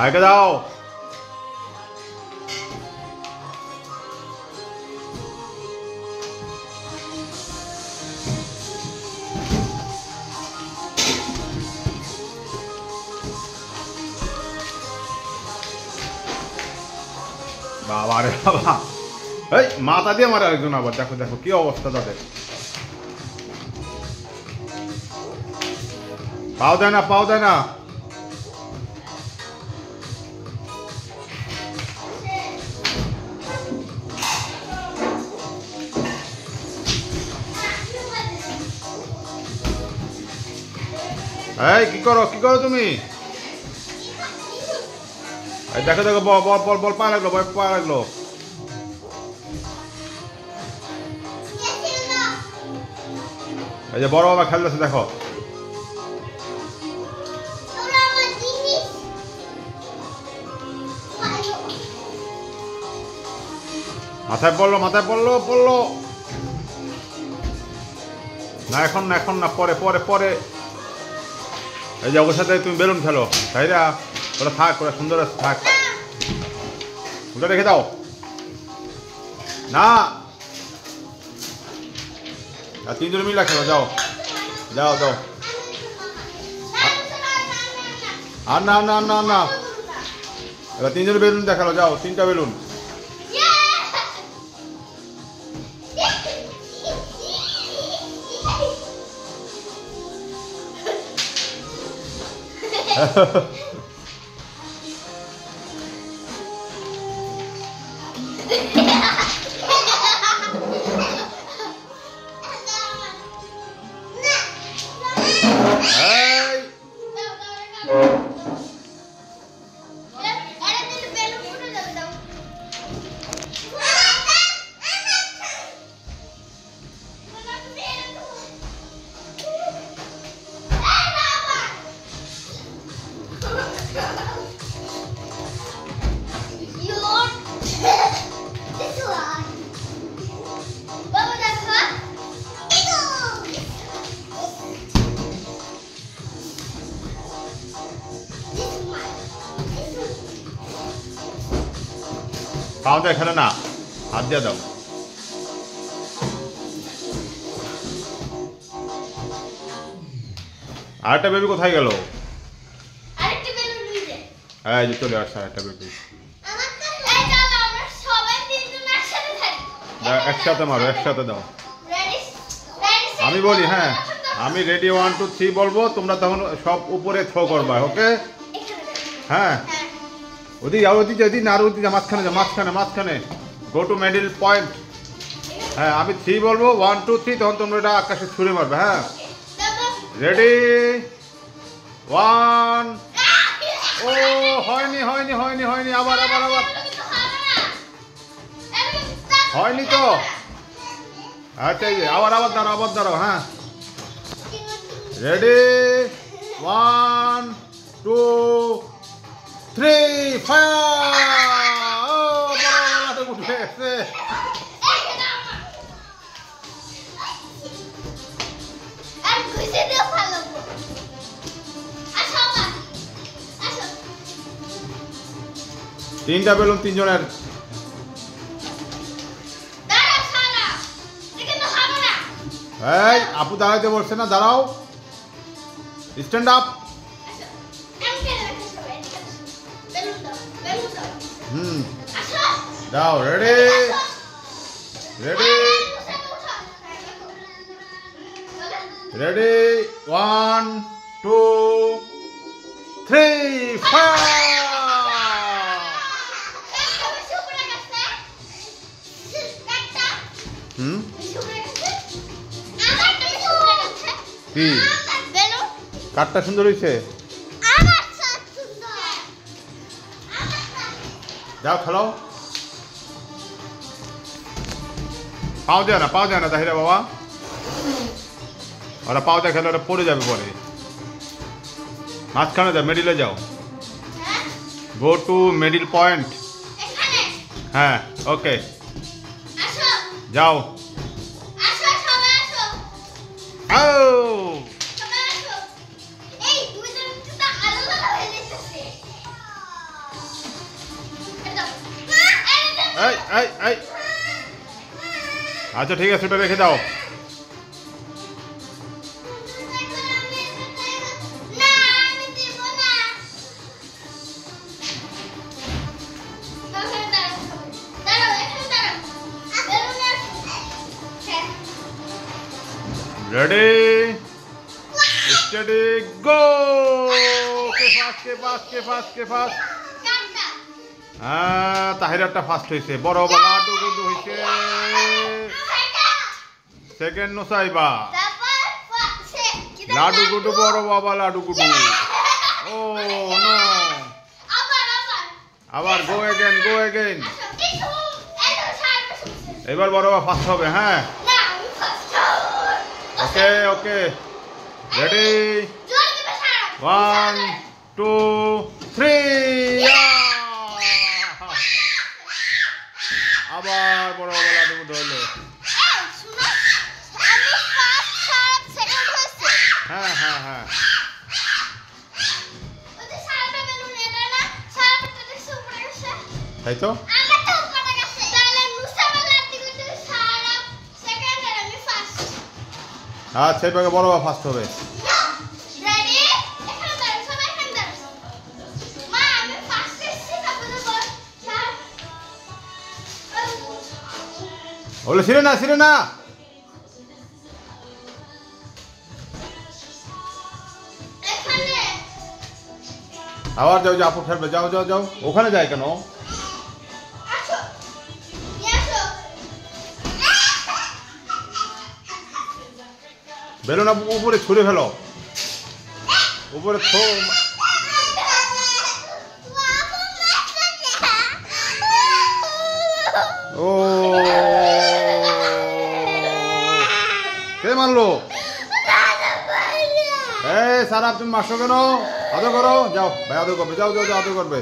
আগে দাও। বাবা রে বাবা, এই মাথা দিয়ে মারে আরেকজন আবার। দেখো দেখো কি অবস্থা তাদের। পাও দেয় না, পাও দেয় না। এই কি করো, কি করো তুমি? এই দেখো দেখো, বল বল বল বল, পা লাগলো, বল পা লাগলো। এই যে বড় বাবা খেলতেছে দেখো। মাথায় পড়লো, মাথায় পড়লো, পড়লো না। এখন না, এখন না, পরে পরে পরে। এই যে ওর সাথে তুমি বেলুন খেলো, তাই না? ওটা থাক, ওটা সুন্দর আছে, থাক। ওটা রেখে দাও না। আর তিনজন মিলে খেলো, যাও যাও যাও। আর না না না না, এবার তিনজন বেলুন দেখালো, যাও, 3টা বেলুন। পাও দিয়ে খেলে না, হাত দিয়ে দাও। আরেকটা বেবি কোথায় গেল? এই যে চলে আসছে আরেকটা বেবি। একসাথে মারো, একসাথে দাও। আমি বলি, হ্যাঁ আমি রেডি 1 2 3 বলবো, তোমরা তখন সব উপরে থ্রো করবা, ওকে? হ্যাঁ, ওদিকে যাও, ওদিকে ওদিকে না, আর ওদিকে মাঝখানে যাও, মাঝখানে মাঝখানে। Go to middle point. হ্যাঁ আমি 3 বলবো, 1 2 3, তখন তোমরা এটা আকাশে ছুঁড়ে মারবে। হ্যাঁ রেডি 1। ও হয়নি হয়নি হয়নি হয়নি, আবার আবার আবার। হয়নি তো। আচ্ছা এই যে আবার আবার দাঁড়াও, আবার দাঁড়াও। হ্যাঁ রেডি 1 2 3 ফায়ার। ও বড় বড় উঠে গেছে। তিনটা বেলুন তিনজনের। এই আপু দাঁড়াইতে বলছে না, দাঁড়াও, স্ট্যান্ড আপ। যাও, রেডি রেডি রেডি 1 2 3 ফায়ার। কি কাঠটা সুন্দর হয়েছে? যাও খেলো। পাও যায় না, পাও যায় না তাহিরা বাবা। ওরা পাও দিয়ে খেলে ওরা পড়ে যাবে পরে। মাঝখানে যাও, মিডিলে যাও। Go to middle point. হ্যাঁ ওকে যাও। এই আচ্ছা ঠিক আছে, ওটা রেখে দাও। রেডি স্টাডি গো। কে ফার্স্ট। হ্যাঁ, তাহিরারটা ফার্স্ট হয়েছে। বড় বাবা লাডু গুডু হয়েছে সেকেন্ড। নুসাইবা লাডু গুডু, বড় বাবা লাডু গুডু। ও নো, আবার গো এগেইন। এবার বড় বাবা ফার্স্ট হবে। হ্যাঁ, ওকে রেডি 1 2 3। আবার বড় বাবা লাডু গুডু হলো। হ্যাঁ তাই তো। আচ্ছা, এবার বড় বাবা ফার্স্ট হবে। বলে ছিল না আবার যাও, আপু খেলবে। যাও ওখানে যায় কেন? বেলুন উপরে ছুঁড়ে ফেলো, উপরে থো। ও কে মারলো? সারা তুমি মারছো কেন? আদর করো, যাও ভাই আদর করবে। যাও আদর করবে।